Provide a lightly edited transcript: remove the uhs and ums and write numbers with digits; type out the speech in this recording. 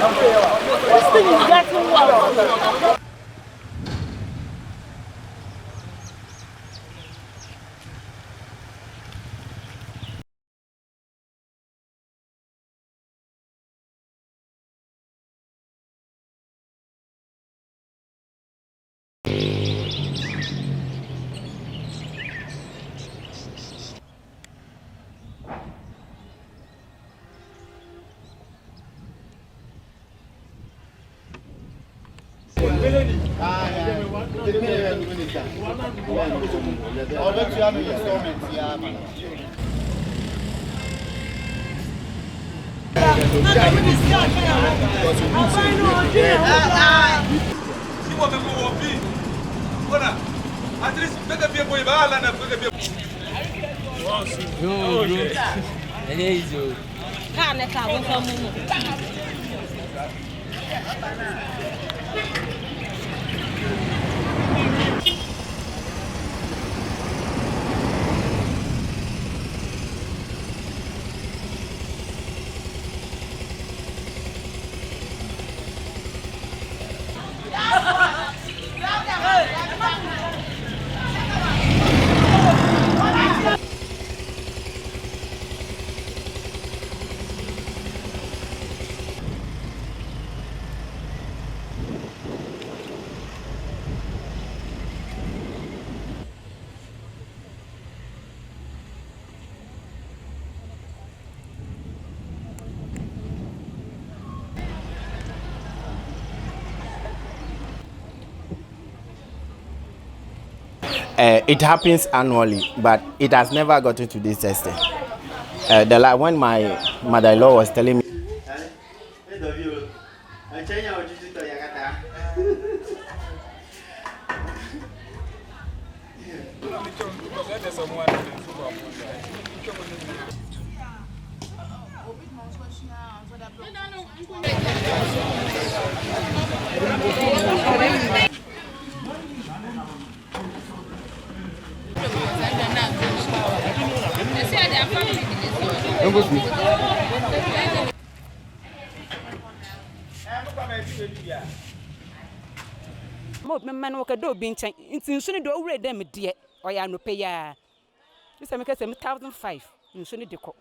This thing is getting worse. It happens annually, but it has never gotten to this extent. When my mother-in-law was telling me, man walk a door being changed in soon do already them dear or ya no pay ya. This I make 1,005 in Sunny Deco.